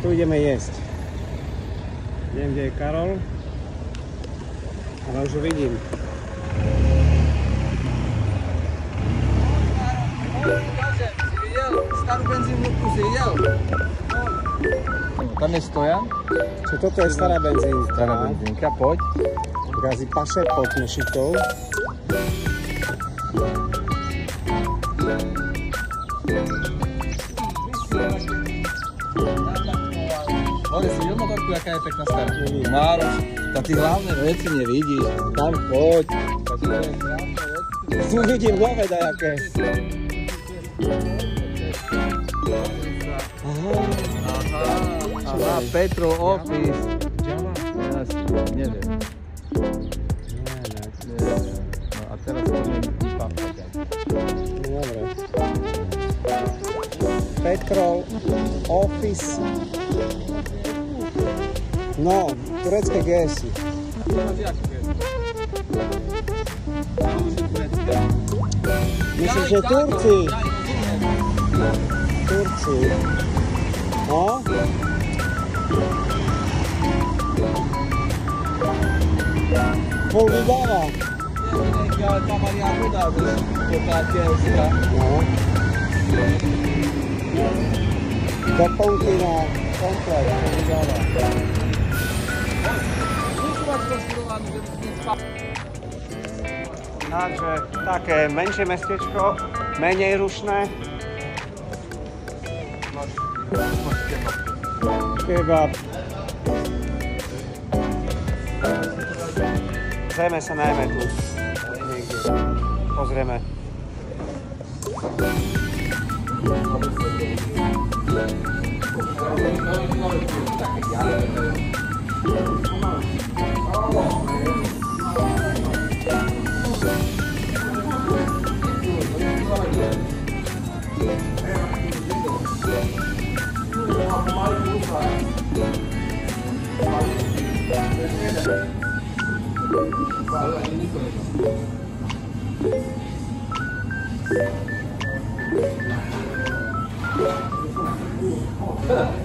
Tu ideme jesť. Neviem, kde je Karol, ale už ho vidím. Starú benzínku si videl? Tam je stojan. Čo toto je stará benzínka? Stará benzínka, poď. Gazi paše pod Mešitou. Hore si videl motorku, jaká je pekná stará? Mároš, tam ty hlavné veci nevidíš. Tam poď. Tu vidím nové dajaké. Aha, Petrov office. Neviem. No a teraz poďme vypapať. Dobre. Petrov office. No, turecké GS-y. Myslíš, že Turci? Turci. No? Pol vydáva. Neviem, ale tam ani ja dodá, že je tá tielska. No. Doplnky na komplet, pol vydáva. Takže také menšie mestečko, menej rušné. Kebab. Zajme sa najmä tu. Niekde. Pozrieme.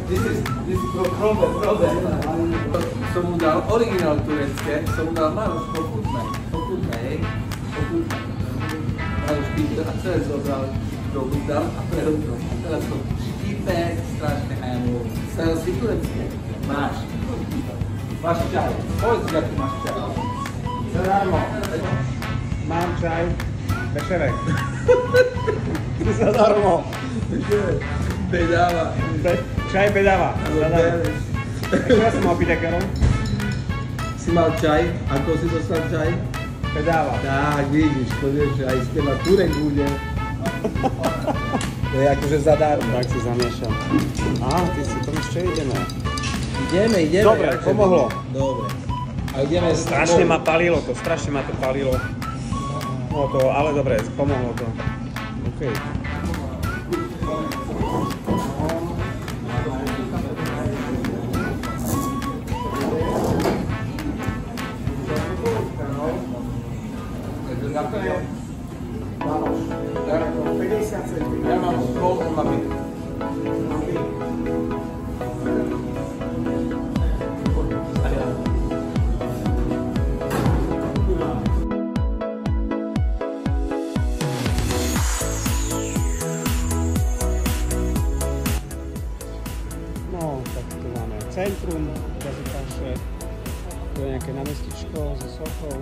This is problem. Som mu dal originál turecké, som mu dal Maroš pochutné, hej. Maroš píte a celé zobral, dal a prehodil. A teraz to štípe, strašne hájmo. Stajal si turecké? Máš. Máš čaj. Povedz, aký máš čaj. Zadarmo. Mám čaj. Večerek. Zadarmo. Bedáva. Čaj bedáva. Zadarmo. Ešte raz som mal piť akérom. Si mal čaj? Ako si dostal čaj? Bedáva. Tak, vidíš, to vieš, že aj z teba Turek bude. To je akože zadarmo. Tak si zamiešam. Á, ty si tomu ešte ideme. Ideme. Dobre, pomohlo. Dobre. A ideme... Strašne ma palilo to, No to, ale dobre, pomohlo to. OK. Ja mám spol, on má byt. No, tak tu máme centrum, Gazipaše, tu je nejaké námestičko so sochou.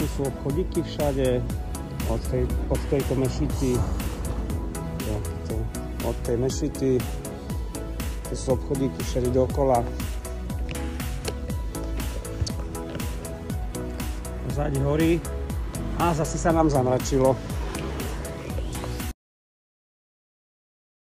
Tu sú obchodíky všade, od tejto mešity, od tej mešity, tu sú obchodíky všade dokola. Vzadi hory a zase sa nám zamračilo.